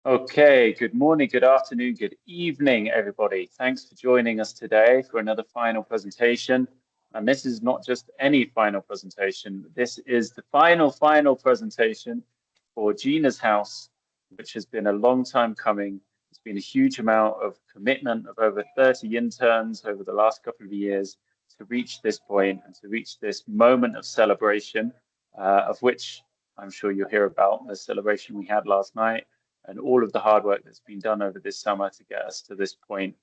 Okay, good morning, good afternoon, good evening, everybody. Thanks for joining us today for another final presentation. And this is not just any final presentation. This is the final presentation for Gina's House, which has been a long time coming. It's been a huge amount of commitment of over 30 interns over the last couple of years to reach this point and to reach this moment of celebration, of which I'm sure you'll hear about the celebration we had last night and all of the hard work that's been done over this summer to get us to this point.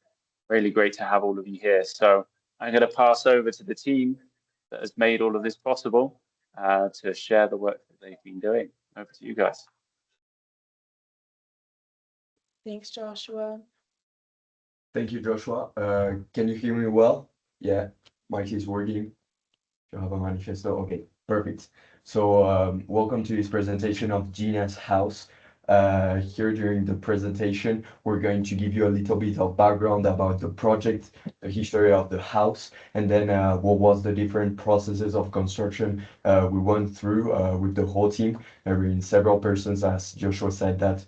Really great to have all of you here. So I'm going to pass over to the team that has made all of this possible to share the work that they've been doing. Over to you guys. Thanks, Joshua. Thank you, Joshua. Can you hear me well? Yeah, mic is working. You have a manifesto. Okay, perfect. So, welcome to this presentation of Gina's House. Here during the presentation, we're going to give you a little bit of background about the project, the history of the house, and then what was the different processes of construction we went through with the whole team. There were several persons, as Joshua said, that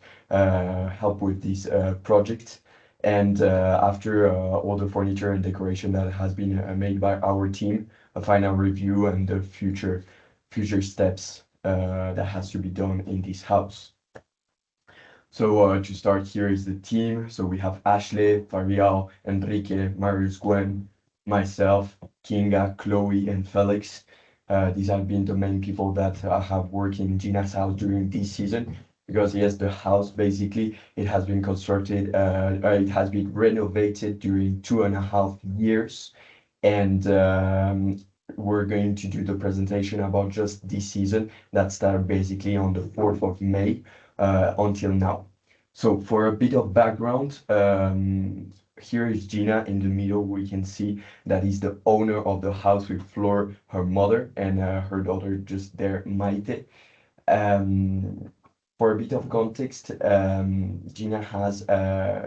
help with this project. And after all the furniture and decoration that has been made by our team, a final review and the future steps that has to be done in this house. So to start, here is the team. So we have Ashley, Farial, Enrique, Marius, Gwen, myself, Kinga, Chloe, and Felix. These have been the main people that have worked in Gina's house during this season. Because yes, the house basically it has been constructed, it has been renovated during 2.5 years, and we're going to do the presentation about just this season that started basically on the 4th of May until now. So for a bit of background, here is Gina in the middle. We can see that is the owner of the house with Flor, her mother, and her daughter just there, Maite. Um, for a bit of context, Gina has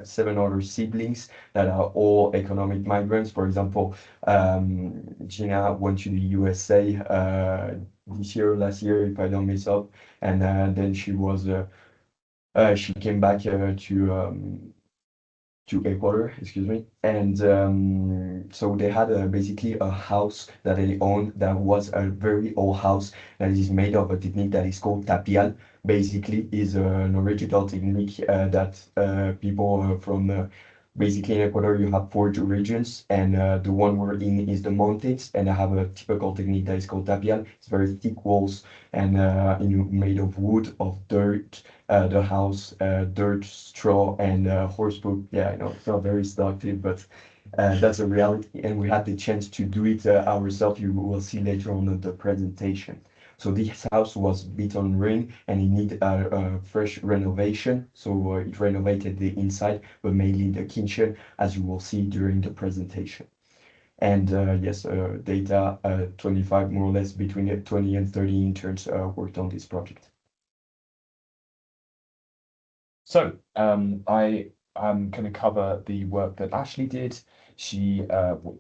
7 other siblings that are all economic migrants. For example, Gina went to the USA this year, last year, if I don't mess up, and then she came back to Ecuador, excuse me. And so they had basically a house that they owned that was a very old house that is made of a technique that is called tapial. Basically, is an original technique that people from basically in Ecuador you have 4 regions, and the one we're in is the mountains, and I have a typical technique that is called tapial. It's very thick walls and made of wood, of dirt, the house, dirt, straw, and horse poop. Yeah, I know it's not very seductive, but that's a reality. And we had the chance to do it ourselves. You will see later on in the presentation. So this house was built on ring and it needed a fresh renovation. So it renovated the inside, but mainly the kitchen, as you will see during the presentation. And yes, data 25 more or less between 20 and 30 interns worked on this project. So I am going to cover the work that Ashley did. She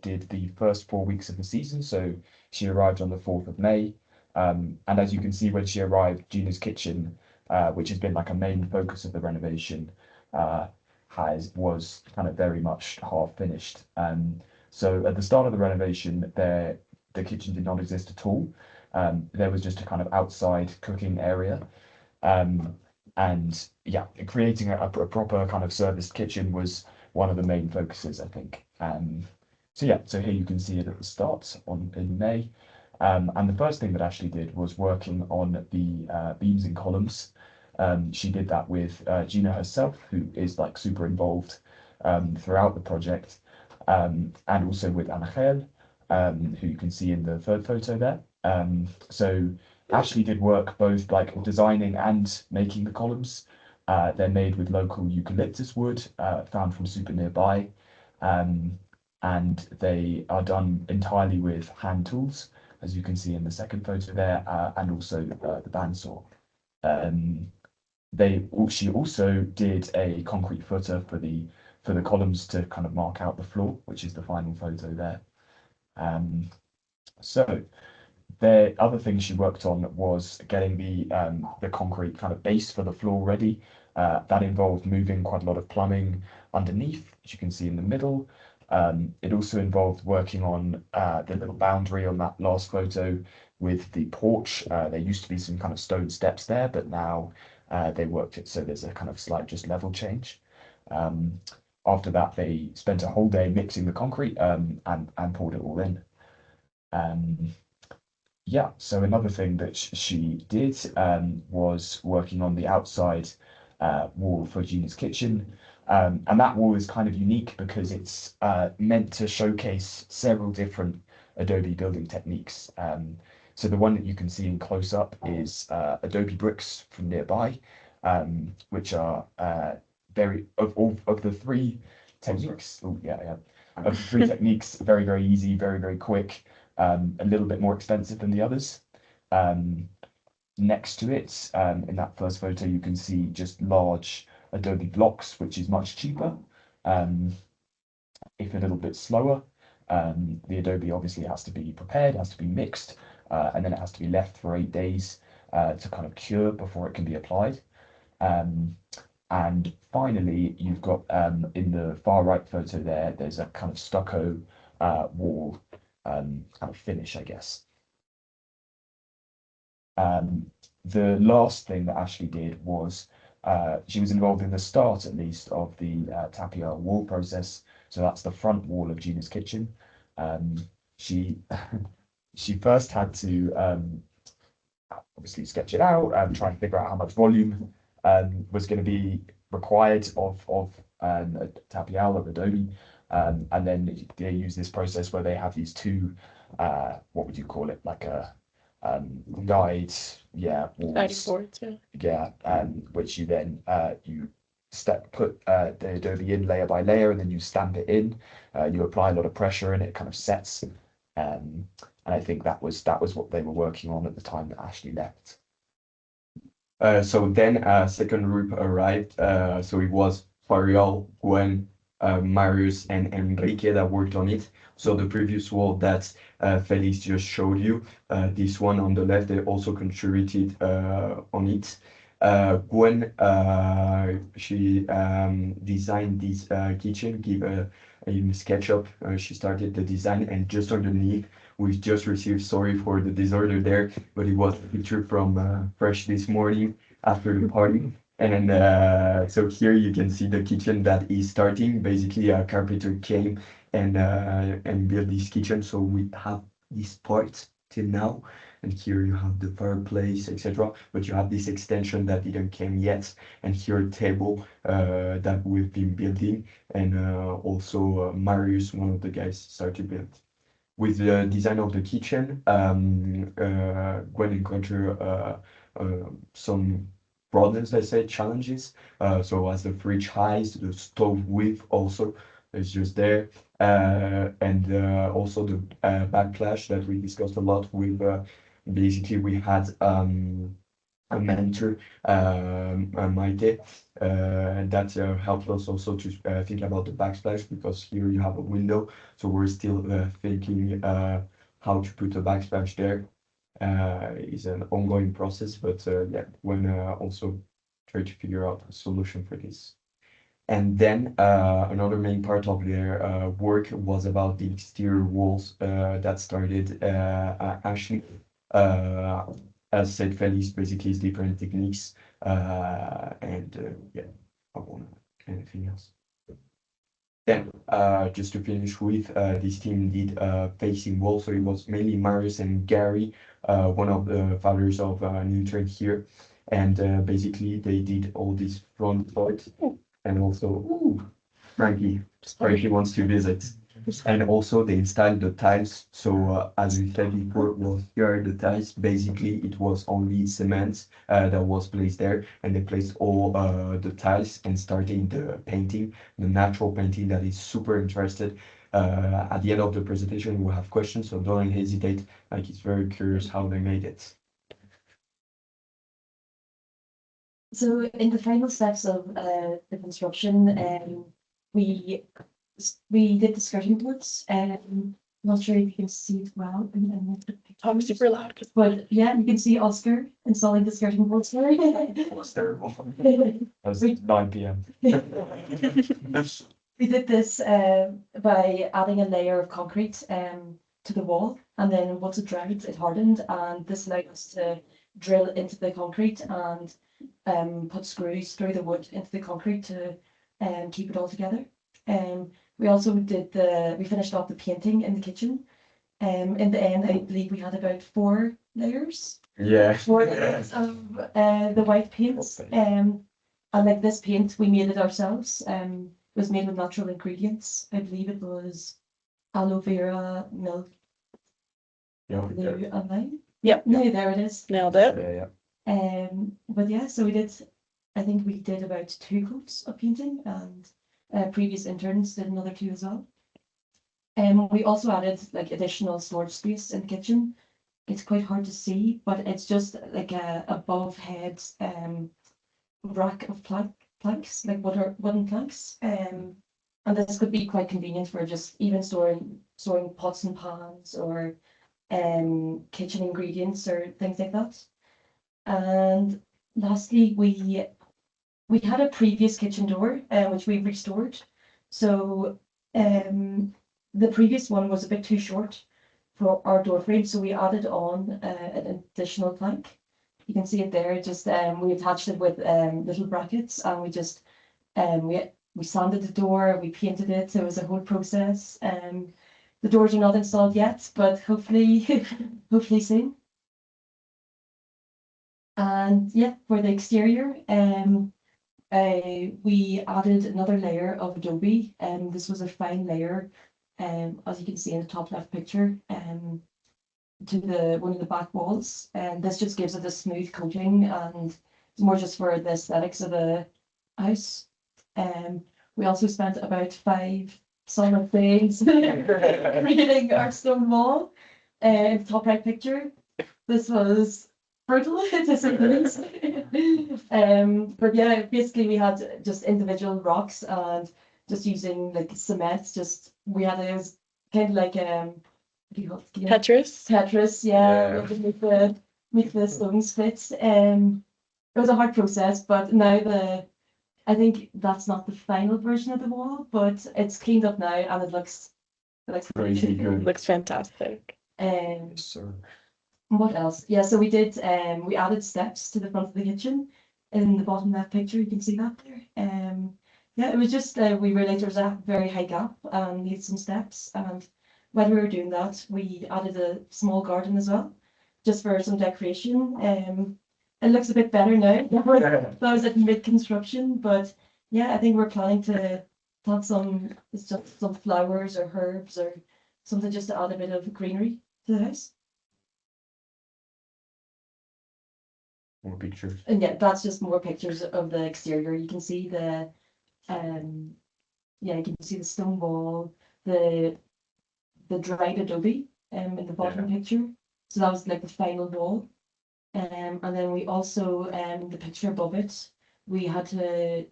did the first 4 weeks of the season, so she arrived on the 4th of May. And as you can see when she arrived, Gina's kitchen, which has been like a main focus of the renovation, was kind of very much half finished. So at the start of the renovation, the kitchen did not exist at all. There was just a kind of outside cooking area. And yeah, creating a proper kind of serviced kitchen was one of the main focuses, I think. So yeah, so here you can see it at the start in May. And the first thing that Ashley did was working on the beams and columns. She did that with Gina herself, who is like super involved throughout the project, and also with Angel, who you can see in the third photo there. So Ashley did work both like designing and making the columns. They're made with local eucalyptus wood found from super nearby, and they are done entirely with hand tools, as you can see in the second photo there, and also the bandsaw. She also did a concrete footer for the columns to kind of mark out the floor, which is the final photo there. So the other thing she worked on was getting the concrete kind of base for the floor ready. That involved moving quite a lot of plumbing underneath, as you can see in the middle. It also involved working on the little boundary on that last photo with the porch. There used to be some kind of stone steps there, but now they worked it so there's a kind of slight just level change. After that, they spent a whole day mixing the concrete and poured it all in. Yeah, so another thing that she did was working on the outside wall for Gina's kitchen. And that wall is kind of unique because it's meant to showcase several different Adobe building techniques. So the one that you can see in close up is Adobe bricks from nearby, which are very of the three techniques. Oh yeah. Of the three techniques, very, very easy, very, very quick, a little bit more expensive than the others. Next to it, in that first photo, you can see just large Adobe blocks, which is much cheaper, if a little bit slower. The Adobe obviously has to be prepared, has to be mixed, and then it has to be left for 8 days to kind of cure before it can be applied. And finally, you've got in the far right photo there, there's a kind of stucco wall kind of finish, I guess. The last thing that Ashley did was she was involved in the start, at least, of the tapia wall process. So that's the front wall of Gina's kitchen. She she first had to obviously sketch it out and try and figure out how much volume was going to be required of a tapial of Adobe. And then they use this process where they have these two, what would you call it, like a guide, Guiding walls, boards, yeah. which you then you put the Adobe in layer by layer, and then you stamp it in. You apply a lot of pressure, and it kind of sets. And I think that was what they were working on at the time that Ashley left. So then second group arrived. So it was Farial, Gwen, Marius, and Enrique that worked on it. So the previous wall that Felix just showed you, this one on the left, they also contributed on it. Gwen, she designed this kitchen, give a SketchUp. She started the design, and just underneath, we just received, sorry for the disorder there, but it was a picture from Fresh this morning after the party. And so here you can see the kitchen that is starting. Basically, a carpenter came and built this kitchen. So we have this part till now, and here you have the fireplace, etc. But you have this extension that didn't came yet, and here a table that we've been building, and also Marius, one of the guys, started to build. With the design of the kitchen, Gwen encountered some problems, let's say, challenges. So as the fridge height, the stove width also is just there. And also the backlash that we discussed a lot with, basically we had a mentor, Maite, that helped us also to think about the backsplash, because here you have a window, so we're still thinking how to put a backsplash there. Is an ongoing process, but yeah, when also try to figure out a solution for this. And then another main part of their work was about the exterior walls that started Ashley. As said, Felix basically is different techniques, and yeah, I won't add anything else. Then, just to finish with, this team did facing wall, so it was mainly Marius and Gary, one of the founders of Internship here, and basically they did all this front part, and also Frankie wants to visit. And also they installed the tiles. So as we said before, well, here are the tiles. Basically, it was only cement that was placed there, and they placed all the tiles and started the painting, the natural painting that is super interested. At the end of the presentation, we'll have questions, so don't hesitate. Like, it's very curious how they made it. So in the final steps of the construction, we did the skirting boards, Not sure if you can see it well. Talk super loud. But yeah, you can see Oscar installing the skirting board. Sorry. It was terrible. It was 9 p.m. We did this by adding a layer of concrete to the wall, and then once it dried, it hardened, and this allowed us to drill into the concrete and put screws through the wood into the concrete to keep it all together. We also we finished off the painting in the kitchen. In the end, I believe we had about 4 layers. Yeah. 4 layers of the white paints. And like this paint, we made it ourselves. It was made with natural ingredients. I believe it was aloe vera, milk, Yeah. glue, and lime. Yep. No, there it is. Nailed it. Yeah. But yeah, so I think we did about 2 coats of painting, and previous interns did another 2 as well. We also added like additional storage space in the kitchen. It's quite hard to see, but it's just like a above head rack of planks, like wooden planks. And this could be quite convenient for just even storing pots and pans or kitchen ingredients or things like that. And lastly, we had a previous kitchen door which we restored. So the previous one was a bit too short for our door frame, so we added on an additional plank. You can see it there. Just we attached it with little brackets, and we just we sanded the door, we painted it. So it was a whole process. The doors are not installed yet, but hopefully hopefully soon. And yeah, for the exterior, we added another layer of adobe, and this was a fine layer, as you can see in the top left picture, to one of the back walls. And this just gives it a smooth coating, and it's more just for the aesthetics of the house. We also spent about 5 solid days creating our stone wall. In the top right picture, this was brutal to say the least. But yeah, basically we had just individual rocks and just using like cement. We had it was kind of like what do you call it? Tetris. Tetris, yeah. We had to make the stones fit. It was a hard process, but now I think that's not the final version of the wall, but it's cleaned up now and it looks Crazy good. Looks fantastic. Sir. What else? Yeah, so we added steps to the front of the kitchen in the bottom left picture. You can see that there. Yeah, it was just we realized there was a very high gap and needed some steps. And when we were doing that, we added a small garden as well, just for some decoration. It looks a bit better now. That was at mid-construction, but yeah, I think we're planning to plant some flowers or herbs or something just to add a bit of greenery to the house. More pictures. And yeah, that's just more pictures of the exterior. You can see you can see the stone wall, the dried adobe in the bottom picture. So that was like the final wall. And then we also the picture above it, we had to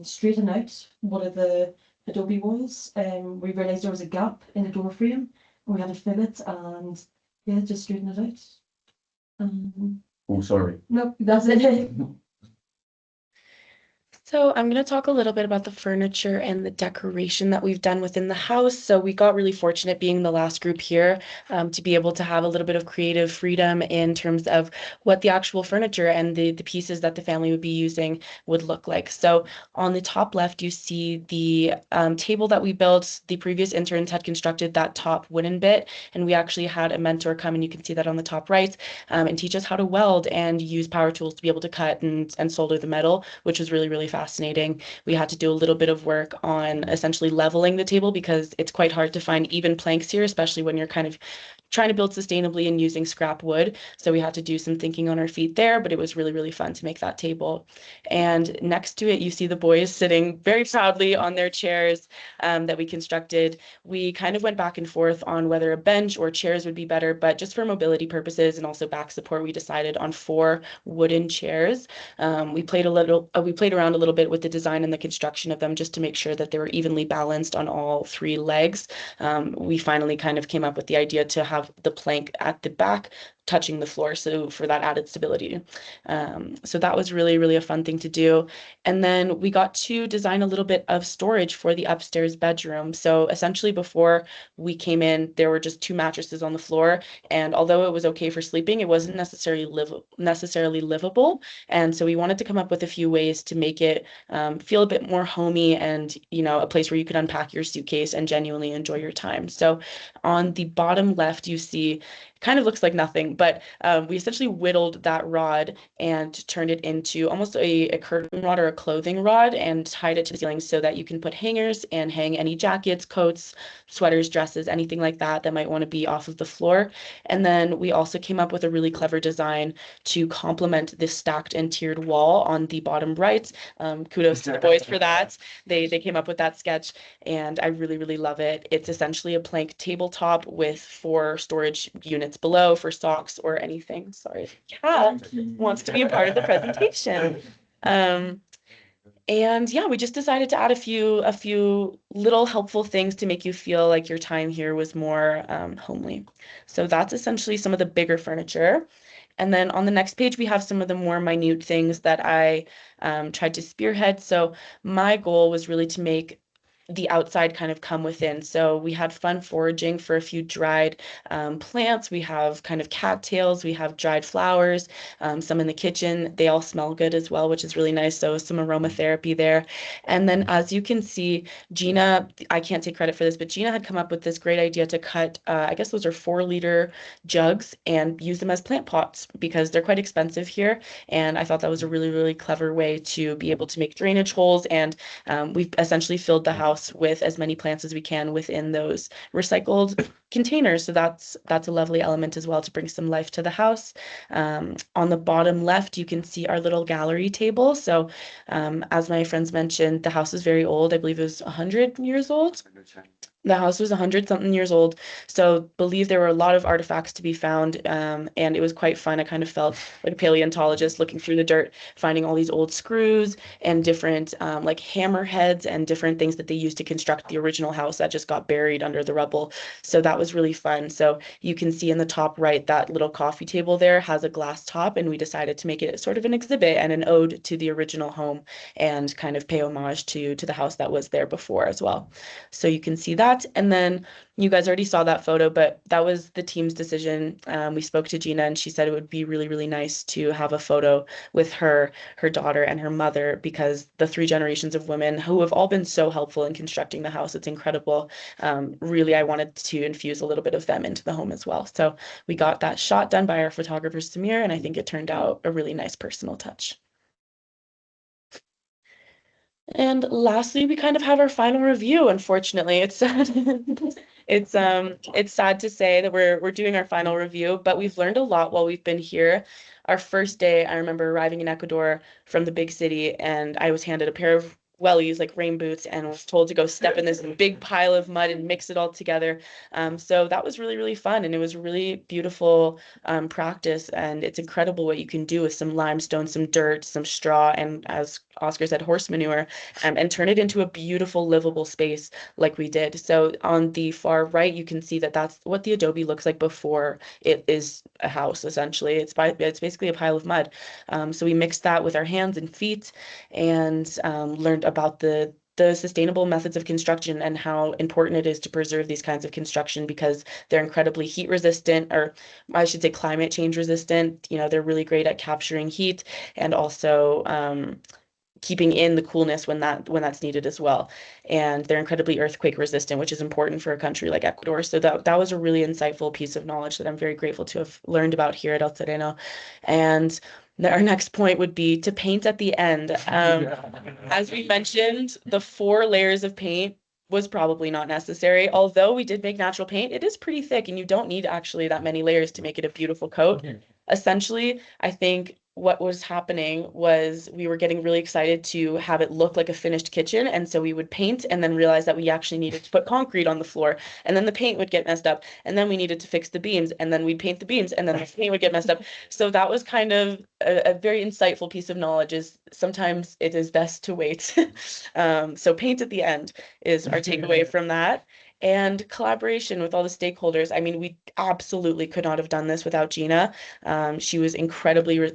straighten out one of the adobe walls. We realized there was a gap in the door frame, and we had to fill it and yeah, just straighten it out. Oh, sorry. Nope, that's it. So I'm going to talk a little bit about the furniture and the decoration that we've done within the house. So we got really fortunate being the last group here to be able to have a little bit of creative freedom in terms of what the actual furniture and the pieces that the family would be using would look like. So on the top left, you see the table that we built. The previous interns had constructed that top wooden bit, and we actually had a mentor come, and you can see that on the top right, and teach us how to weld and use power tools to be able to cut and solder the metal, which was really, really fascinating. We had to do a little bit of work on essentially leveling the table because it's quite hard to find even planks here, especially when you're kind of trying to build sustainably and using scrap wood. So we had to do some thinking on our feet there, but it was really, really fun to make that table. And next to it, you see the boys sitting very proudly on their chairs that we constructed. We kind of went back and forth on whether a bench or chairs would be better, but just for mobility purposes and also back support, we decided on 4 wooden chairs. We played around a little bit with the design and the construction of them just to make sure that they were evenly balanced on all 3 legs. We finally kind of came up with the idea to have the plank at the back touching the floor, so for that added stability. So that was really, really a fun thing to do. And then we got to design a little bit of storage for the upstairs bedroom. So essentially before we came in, there were just 2 mattresses on the floor. And although it was okay for sleeping, it wasn't necessarily livable. And so we wanted to come up with a few ways to make it feel a bit more homey and, you know, a place where you could unpack your suitcase and genuinely enjoy your time. So on the bottom left, you see kind of looks like nothing, but we essentially whittled that rod and turned it into almost a curtain rod or a clothing rod and tied it to the ceiling so that you can put hangers and hang any jackets, coats, sweaters, dresses, anything like that that might want to be off of the floor. And then we also came up with a really clever design to complement this stacked and tiered wall on the bottom right. Kudos to the boys for that. They came up with that sketch and I really, really love it. It's essentially a plank tabletop with 4 storage units below for socks or anything. Sorry, cat wants to be a part of the presentation. And yeah, we just decided to add a few little helpful things to make you feel like your time here was more homely. So that's essentially some of the bigger furniture. And then on the next page, we have some of the more minute things that I tried to spearhead. So my goal was really to make the outside kind of come within. So we had fun foraging for a few dried plants. We have kind of cattails. We have dried flowers, some in the kitchen. They all smell good as well, which is really nice. So some aromatherapy there. And then as you can see, Gina, I can't take credit for this, but Gina had come up with this great idea to cut, I guess those are 4-liter jugs and use them as plant pots because they're quite expensive here. And I thought that was a really, really clever way to be able to make drainage holes. And we've essentially filled the house with as many plants as we can within those recycled containers. So that's a lovely element as well to bring some life to the house. On the bottom left, you can see our little gallery table. So as my friends mentioned, the house is very old. I believe it was 100 years old. The house was 100-something years old, so believe there were a lot of artifacts to be found, and it was quite fun. I kind of felt like a paleontologist looking through the dirt, finding all these old screws and different like hammer heads and different things that they used to construct the original house that just got buried under the rubble. So that was really fun. So you can see in the top right, that little coffee table there has a glass top, and we decided to make it sort of an exhibit and an ode to the original home and kind of pay homage to the house that was there before as well. So you can see that. And then you guys already saw that photo, but that was the team's decision. We spoke to Gina and she said it would be really, really nice to have a photo with her daughter and her mother because the 3 generations of women who have all been so helpful in constructing the house, it's incredible. Really, I wanted to infuse a little bit of them into the home as well. So we got that shot done by our photographer, Samir, and I think it turned out a really nice personal touch. And lastly, we kind of have our final review. Unfortunately, it's sad. It's sad to say that we're doing our final review, but we've learned a lot while we've been here. Our first day, I remember arriving in Ecuador from the big city, and I was handed a pair of wellies, like rain boots, and was told to go step in this big pile of mud and mix it all together. So that was really, really fun, and it was a really beautiful practice, and it's incredible what you can do with some limestone, some dirt, some straw, and as Oscar said, horse manure, and turn it into a beautiful, livable space like we did. So on the far right, you can see that that's what the adobe looks like before it is a house, essentially. It's basically a pile of mud. So we mixed that with our hands and feet and learned about the sustainable methods of construction and how important it is to preserve these kinds of construction because they're incredibly heat resistant, or I should say climate change resistant. You know, they're really great at capturing heat and also keeping in the coolness when that's needed as well. And they're incredibly earthquake resistant, which is important for a country like Ecuador. So that was a really insightful piece of knowledge that I'm very grateful to have learned about here at El Terreno. And our next point would be to paint at the end. As we mentioned, the 4 layers of paint was probably not necessary. Although we did make natural paint, it is pretty thick and you don't need actually that many layers to make it a beautiful coat. Essentially, I think what was happening was we were getting really excited to have it look like a finished kitchen. And so we would paint and then realize that we actually needed to put concrete on the floor. And then the paint would get messed up. And then we needed to fix the beams. And then we'd paint the beams. And then the paint would get messed up. So that was kind of a very insightful piece of knowledge, is sometimes it is best to wait. So paint at the end is our takeaway from that. And collaboration with all the stakeholders. I mean, we absolutely could not have done this without Gina. She was incredibly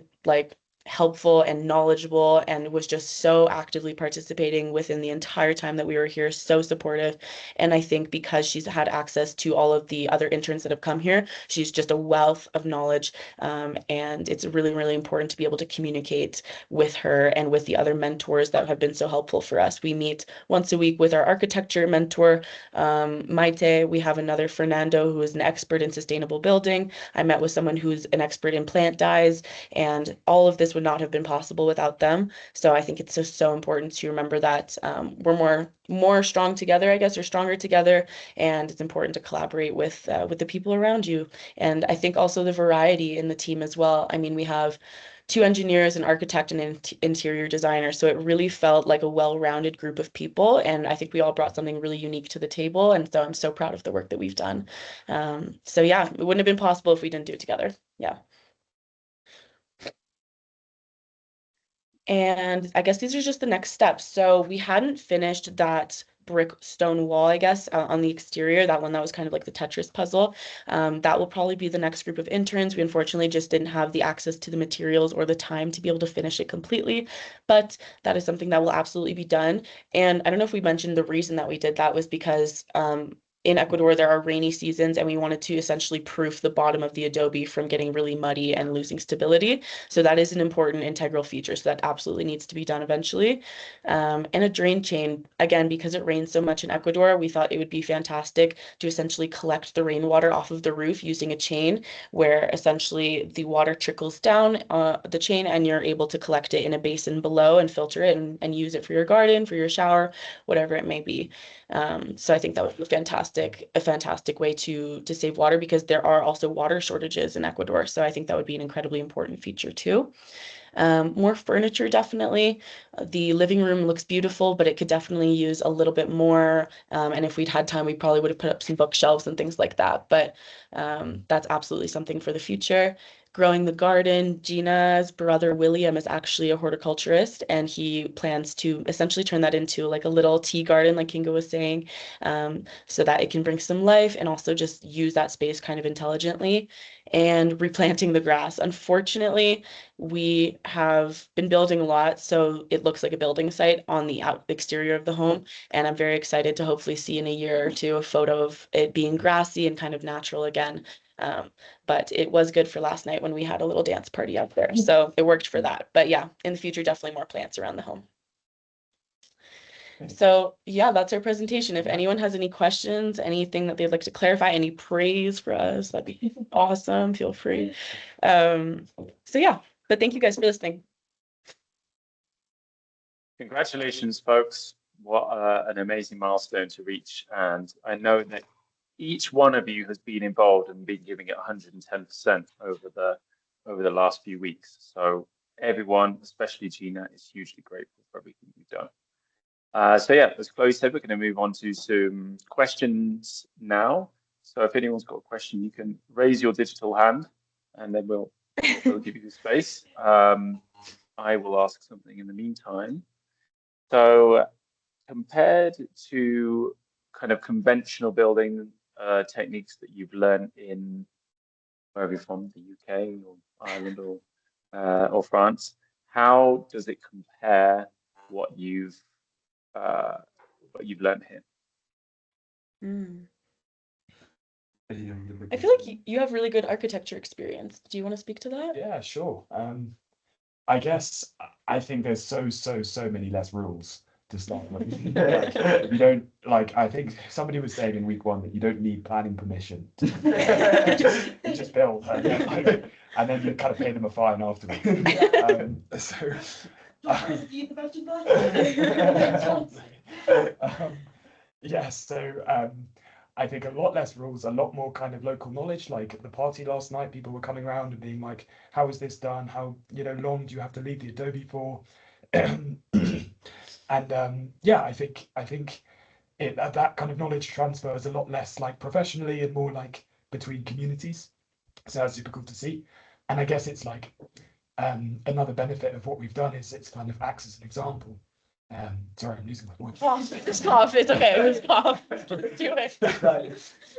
helpful and knowledgeable and was just so actively participating within the entire time that we were here, so supportive. And I think because she's had access to all of the other interns that have come here, she's just a wealth of knowledge. And it's really, really important to be able to communicate with her and with the other mentors that have been so helpful for us. We meet once a week with our architecture mentor, Maite. We have another Fernando, who is an expert in sustainable building. I met with someone who's an expert in plant dyes, and all of this would not have been possible without them. So I think it's so important to remember that we're more strong together, I guess, or stronger together, and it's important to collaborate with the people around you. And I think also the variety in the team as well. I mean, we have 2 engineers, an architect, and an interior designer. So it really felt like a well-rounded group of people. And I think we all brought something really unique to the table. And so I'm so proud of the work that we've done. So yeah, it wouldn't have been possible if we didn't do it together. Yeah. And I guess these are just the next steps. So we hadn't finished that brick stone wall, I guess, on the exterior, that one that was kind of like the Tetris puzzle. That will probably be the next group of interns. We unfortunately just didn't have the access to the materials or the time to be able to finish it completely, but that is something that will absolutely be done. And I don't know if we mentioned the reason that we did that was because in Ecuador, there are rainy seasons, and we wanted to essentially proof the bottom of the adobe from getting really muddy and losing stability. So that is an important integral feature. So that absolutely needs to be done eventually. And a drain chain, again, because it rains so much in Ecuador, we thought it would be fantastic to essentially collect the rainwater off of the roof using a chain, where essentially the water trickles down the chain and you're able to collect it in a basin below and filter it and use it for your garden, for your shower, whatever it may be. So I think that would be a fantastic way to save water, because there are also water shortages in Ecuador. So I think that would be an incredibly important feature too. More furniture, definitely. The living room looks beautiful, but it could definitely use a little bit more. And if we'd had time, we probably would have put up some bookshelves and things like that. But that's absolutely something for the future. Growing the garden. Gina's brother William is actually a horticulturist, and he plans to essentially turn that into like a little tea garden, like Kinga was saying, so that it can bring some life and also just use that space kind of intelligently. And replanting the grass. Unfortunately, we have been building a lot, so it looks like a building site on the exterior of the home. And I'm very excited to hopefully see in a year or two a photo of it being grassy and kind of natural again. But it was good for last night when we had a little dance party out there. So it worked for that. But yeah, in the future, definitely more plants around the home. So yeah, that's our presentation. If anyone has any questions, anything that they'd like to clarify, any praise for us, that'd be awesome. Feel free. So yeah, but thank you guys for listening. Congratulations, folks. What an amazing milestone to reach. And I know that each one of you has been involved and been giving it 110% over the last few weeks. So everyone, especially Gina, is hugely grateful for everything you've done. So yeah, as Chloe said, we're going to move on to some questions now. So if anyone's got a question, you can raise your digital hand and then we'll give you the space. I will ask something in the meantime. So compared to kind of conventional building techniques that you've learned in wherever you're from, the UK or Ireland or France, how does it compare what you've learned here? I feel like you have really good architecture experience. Do you want to speak to that? Yeah, sure. I guess I think there's so many less rules to start with. You don't, like, I think somebody was saying in week 1 that you don't need planning permission to you just build, and then you kind of pay them a fine afterwards. Yeah, so I think a lot less rules, a lot more kind of local knowledge. Like at the party last night, people were coming around and being like, "How is this done? How, long do you have to leave the Adobe for?" And yeah, I think that kind of knowledge transfer is a lot less like professionally and more like between communities. So that's super cool to see. And I guess it's like another benefit of what we've done is it's kind of acts as an example. Sorry, I'm losing my voice. Just cough. It's okay. Just cough. Do it.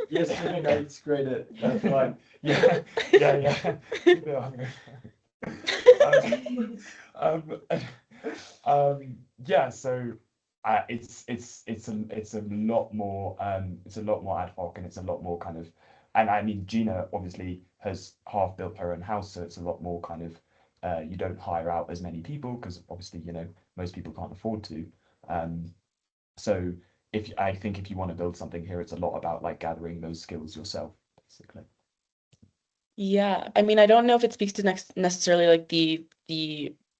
Yes, no, it's great. That's fine. Yeah, yeah. Um, yeah, so it's a lot more ad hoc, and it's a lot more kind of, and I mean Gina obviously has half built her own house, so it's a lot more kind of you don't hire out as many people because obviously most people can't afford to. So I think if you want to build something here, it's a lot about like gathering those skills yourself, basically. Yeah, I mean, I don't know if it speaks to necessarily like the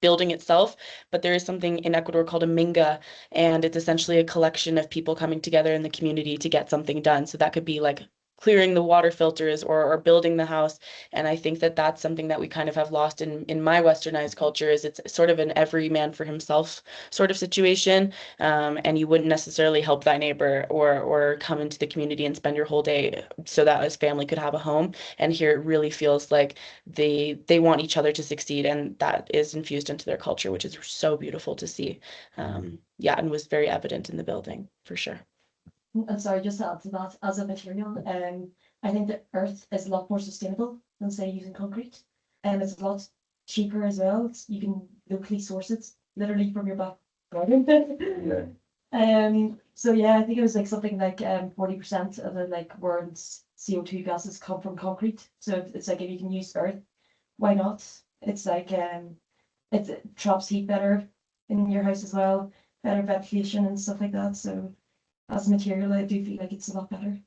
building itself, but there is something in Ecuador called a minga, and it's essentially a collection of people coming together in the community to get something done. So that could be like clearing the water filters or building the house. And I think that that's something that we kind of have lost in my westernized culture is it's sort of an every man for himself sort of situation. And you wouldn't necessarily help thy neighbor or come into the community and spend your whole day so that his family could have a home. And here it really feels like they want each other to succeed, and that is infused into their culture, which is so beautiful to see. Yeah, and was very evident in the building for sure. And sorry, just to add to that, as a material, I think the earth is a lot more sustainable than say using concrete. And it's a lot cheaper as well. You can locally source it literally from your back garden. Yeah. So yeah, I think it was like something like 40% of the like world's CO2 gases come from concrete. So it's like if you can use earth, why not? It's like it traps heat better in your house as well, better ventilation and stuff like that. So as a material, I do feel like it's a lot better.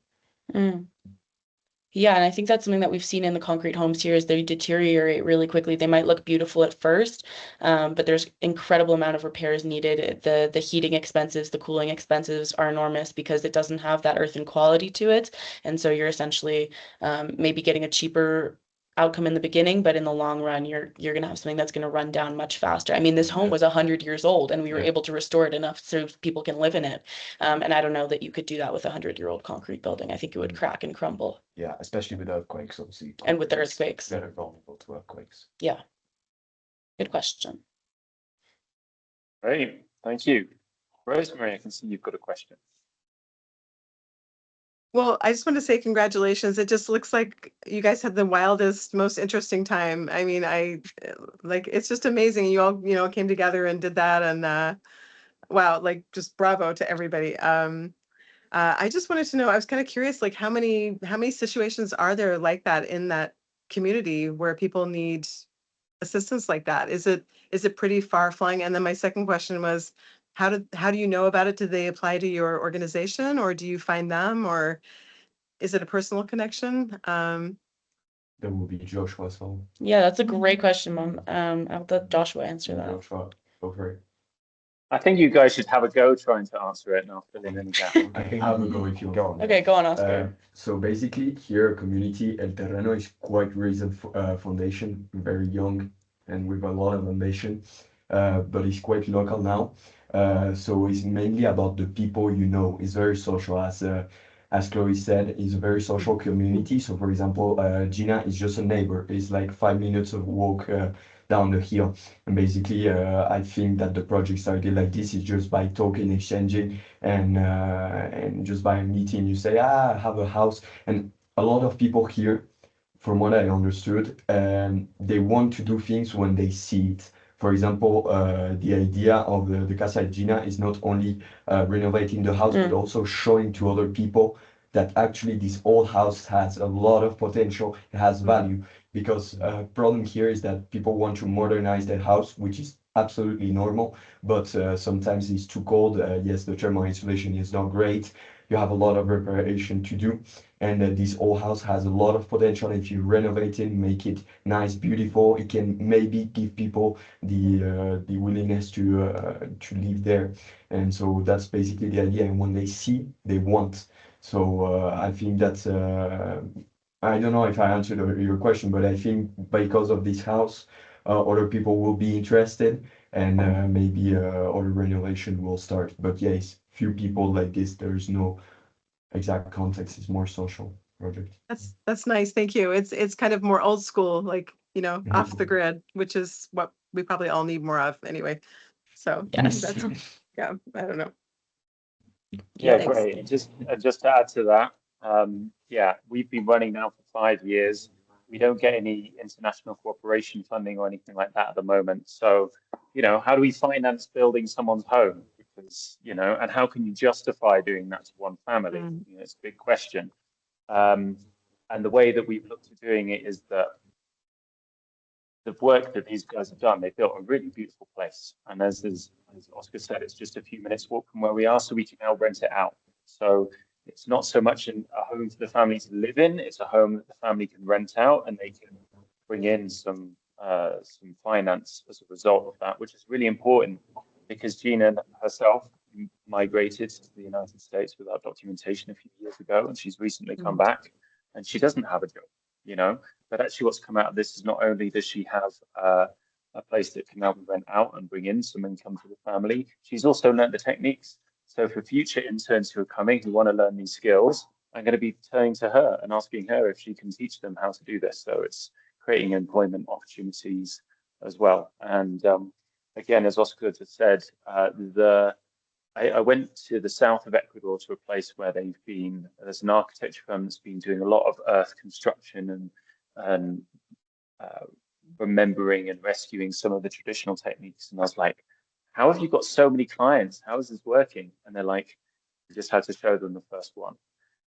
Yeah, and I think that's something that we've seen in the concrete homes here is they deteriorate really quickly. They might look beautiful at first, but there's incredible amount of repairs needed. The heating expenses, the cooling expenses are enormous because it doesn't have that earthen quality to it. And so you're essentially maybe getting a cheaper outcome in the beginning, but in the long run, you're gonna have something that's gonna run down much faster. I mean, this home was 100 years old, and we were able to restore it enough so people can live in it. And I don't know that you could do that with a 100-year-old concrete building. I think it would crack and crumble. Yeah, especially with earthquakes, obviously. And with the earthquakes. Very vulnerable to earthquakes. Yeah. Good question. Great, thank you. Rosemary, I can see you've got a question. Well, I just want to say congratulations. It just looks like you guys had the wildest, most interesting time. I mean, it's just amazing. You all, came together and did that, and wow, like just bravo to everybody. I just wanted to know, I was kind of curious, like how many situations are there like that in that community where people need assistance like that? Is it pretty far-flung? And then my second question was, how do you know about it? Do they apply to your organization, or do you find them, or is it a personal connection? That would be Joshua's phone. Yeah, that's a great question, Mom. I'll let Joshua answer that. Joshua, go for it. I think you guys should have a go trying to answer it, and I'll fill in any gap. I can have a go if you want. Okay, go on, Oscar. So basically, here community El Terreno is quite recent foundation, very young and with a lot of ambition, but it's quite local now. So it's mainly about the people you know. It's very social, as Chloe said, it's a very social community. So for example, Gina is just a neighbor. It's like 5 minutes of walk down the hill. And basically, I think that the project started like this is just by talking, exchanging, and just by meeting, you say, I have a house. And a lot of people here, from what I understood, they want to do things when they see it. For example, the idea of the Casa de Gina is not only renovating the house, but also showing to other people that actually this old house has a lot of potential, it has value. Because problem here is that people want to modernize their house, which is absolutely normal, but sometimes it's too cold. Yes, the thermal insulation is not great. you have a lot of reparation to do. And this old house has a lot of potential. If you renovate it, make it nice, beautiful, it can maybe give people the willingness to live there. And so that's basically the idea. And when they see, they want. So I think that's I don't know if I answered your question, but I think because of this house, other people will be interested, and maybe other renovation will start. But yes, few people like this. There's no exact context. It's more social project. That's nice. Thank you. It's kind of more old school, like, off the grid, which is what we probably all need more of anyway. So Yes. that's, yeah, I don't know. Yeah, Thanks. great. And just to add to that, yeah, we've been running now for 5 years. We don't get any international cooperation funding or anything like that at the moment. So, how do we finance building someone's home? Because, and how can you justify doing that to one family? It's a big question. And the way that we've looked at doing it is that the work that these guys have done, they built a really beautiful place. And as Oscar said, it's just a few minutes walk from where we are, so we can now rent it out. So it's not so much a home for the family to live in, it's a home that the family can rent out, and they can bring in some finance as a result of that, which is really important because Gina herself migrated to the United States without documentation a few years ago, and she's recently come back, and she doesn't have a job, But actually what's come out of this is not only does she have a place that can now be rent out and bring in some income to the family, she's also learned the techniques. So for future interns who are coming, who want to learn these skills, I'm going to be turning to her and asking her if she can teach them how to do this. So it's creating employment opportunities as well. And again, as Oscar just said, I went to the south of Ecuador to a place where there's an architecture firm that's been doing a lot of earth construction and remembering and rescuing some of the traditional techniques. And I was like, how have you got so many clients? How is this working? And they're like, we just had to show them the first one.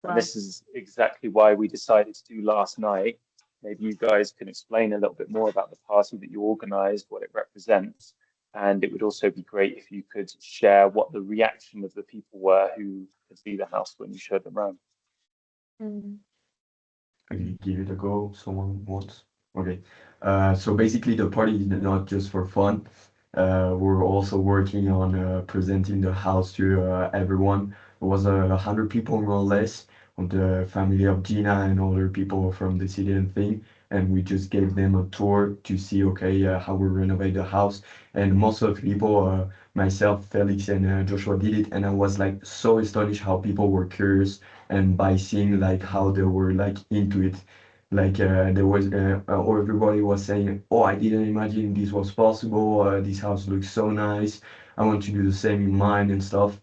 Wow. And this is exactly why we decided to do last night. Maybe you guys can explain a little bit more about the party that you organized, what it represents. And it would also be great if you could share what the reaction of the people were who could see the house when you showed them around. I can give it a go. Someone wants. Okay. So basically, the party is not just for fun. We're also working on presenting the house to everyone. It was 100 people more or less, with the family of Gina and other people from the city and thing. And we just gave them a tour to see, okay, how we renovate the house. And most of the people, myself, Felix, and Joshua did it. And I was like so astonished how people were curious, and by seeing like how they were like into it. Like there was, or everybody was saying, "Oh, I didn't imagine this was possible. This house looks so nice. I want to do the same in mine and stuff."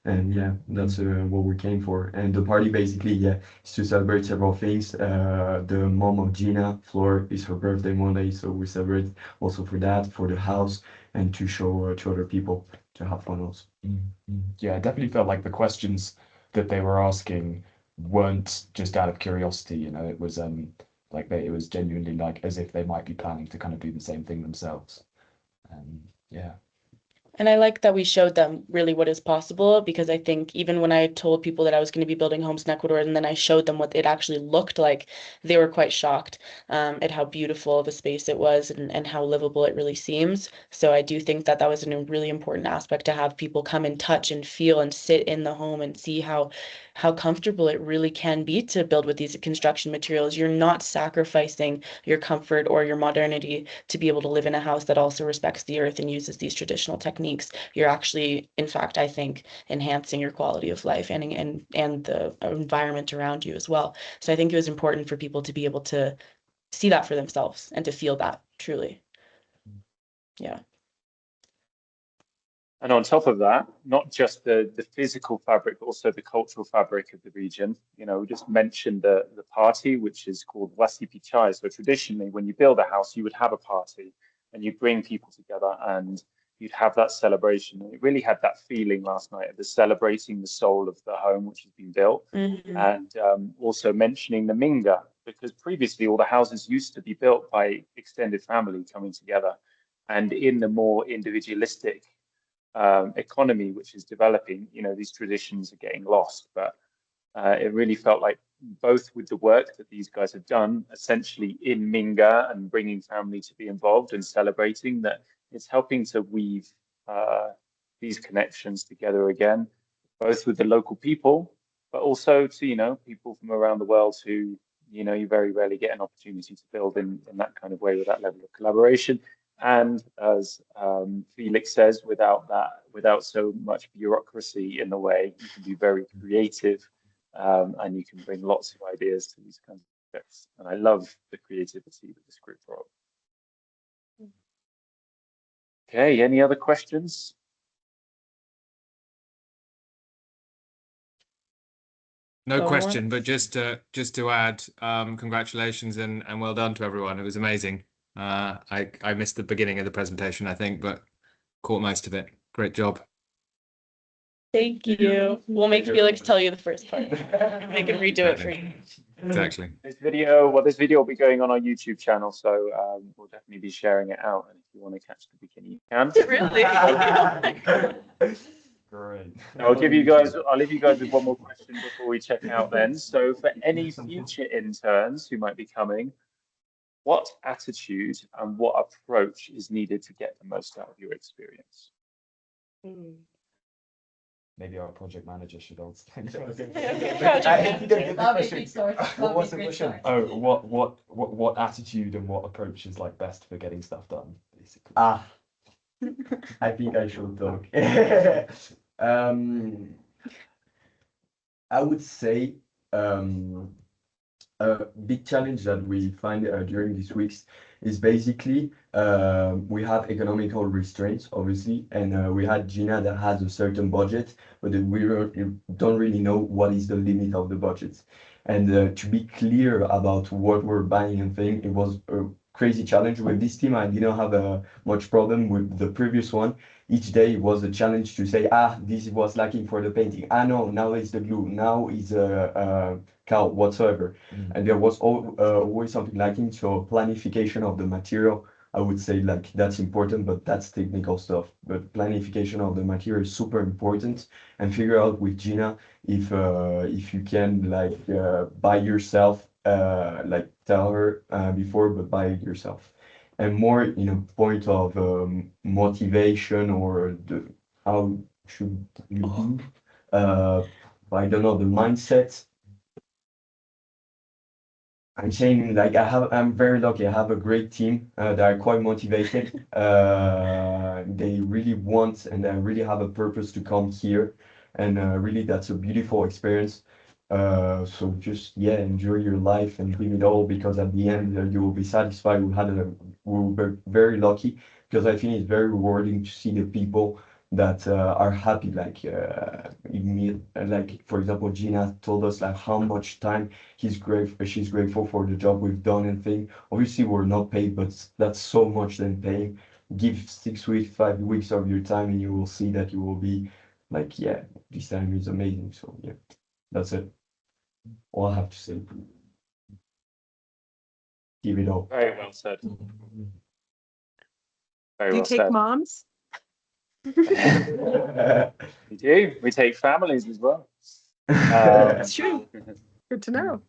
And yeah, that's what we came for. And the party basically, yeah, is to celebrate several things. The mom of Gina, Flor, is her birthday Monday, so we celebrate also for that, for the house, and to show to other people to have fun also. Yeah, it definitely felt like the questions that they were asking weren't just out of curiosity, it was it was genuinely like as if they might be planning to kind of do the same thing themselves. Yeah. And I like that we showed them really what is possible, because I think even when I told people that I was going to be building homes in Ecuador and then I showed them what it actually looked like, they were quite shocked at how beautiful the space it was and how livable it really seems. So I do think that was a really important aspect, to have people come and touch and feel and sit in the home and see how comfortable it really can be to build with these construction materials. You're not sacrificing your comfort or your modernity to be able to live in a house that also respects the earth and uses these traditional techniques. You're actually, in fact, I think, enhancing your quality of life and the environment around you as well. So I think it was important for people to be able to see that for themselves and to feel that truly. Yeah. And on top of that, not just the physical fabric, but also the cultural fabric of the region. We just mentioned the party, which is called Wasi Pichai. So traditionally, when you build a house, you would have a party and you bring people together and you'd have that celebration. And it really had that feeling last night of the celebrating the soul of the home which has been built. And also mentioning the Minga, because previously all the houses used to be built by extended family coming together. And in the more individualistic economy which is developing, these traditions are getting lost. But it really felt like both with the work that these guys have done, essentially in Minga and bringing family to be involved and celebrating, that it's helping to weave these connections together again, both with the local people, but also to, people from around the world who, you very rarely get an opportunity to build in that kind of way with that level of collaboration. And as Felix says, without so much bureaucracy in the way, you can be very creative, and you can bring lots of ideas to these kinds of projects. And I love the creativity that this group brought. Okay, any other questions? No Go question, on. but just to add, congratulations and well done to everyone. It was amazing. I missed the beginning of the presentation, I think, but caught most of it. Great job. Thank you. We'll make Felix tell you the first part. Make him redo it for you. Exactly. This video will be going on our YouTube channel, so we'll definitely be sharing it out. And if you want to catch the beginning, you can. Really? Great. I'll leave you guys with one more question before we check out then. So for any future interns who might be coming, what attitude and what approach is needed to get the most out of your experience? Maybe our project manager should answer. What was the question? Oh, what attitude and what approach is like best for getting stuff done, basically? I think I should talk. I would say a big challenge that we find during these weeks is basically we have economical restraints, obviously, and we had Gina that has a certain budget, but we don't really know what is the limit of the budget. And to be clear about what we're buying and things, it was a crazy challenge. With this team, I didn't have much problem. With the previous one, each day was a challenge to say, this was lacking for the painting. No, now it's the glue. Now is cow whatsoever. And there was always something lacking. So planification of the material, I would say like that's important, but that's technical stuff. But planification of the material is super important, and figure out with Gina if you can like buy yourself, like tell her before, but buy it yourself. And more in a point of motivation or how should you do, I don't know, the mindset. I'm saying like I'm very lucky. I have a great team that are quite motivated. They really want and they really have a purpose to come here, and really that's a beautiful experience. So just enjoy your life and give it all, because at the end you will be satisfied. We were very lucky, because I think it's very rewarding to see the people that are happy. Like like for example, Gina told us like how much time she's grateful for the job we've done and thing. Obviously we're not paid, but that's so much than paying. Give 6 weeks, 5 weeks of your time, and you will see that you will be like, this time is amazing. So that's it. All I have to say. Give it all. Very well said. Very Do you well take said. moms? We do. We take families as well. That's true. Good to know.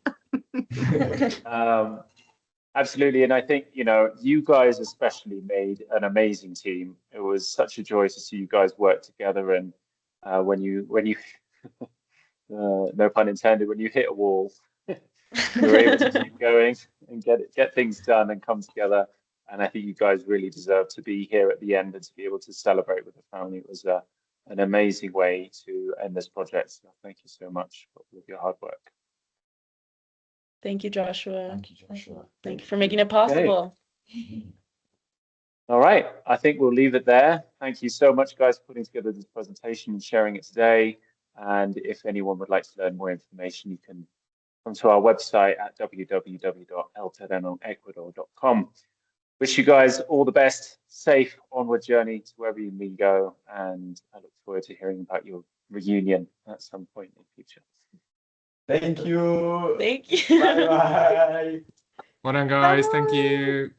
Absolutely, and I think you guys especially made an amazing team. It was such a joy to see you guys work together, and when you no pun intended, when you hit a wall, you were able to keep going and get things done and come together. And I think you guys really deserve to be here at the end and to be able to celebrate with the family. It was an amazing way to end this project. So thank you so much for all of your hard work. Thank you, Joshua. Thank you, Joshua. Thank you for making it possible. All right, I think we'll leave it there. Thank you so much, guys, for putting together this presentation and sharing it today. And if anyone would like to learn more information, you can come to our website at www.elterrenoecuador.com. Wish you guys all the best, safe onward journey to wherever you may go, and I look forward to hearing about your reunion at some point in the future. Thank you. Thank you. Bye. Well done, guys. Thank you.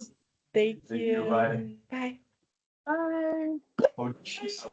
Thank Thank you. you. Bye. Bye. Bye. Oh, jeez.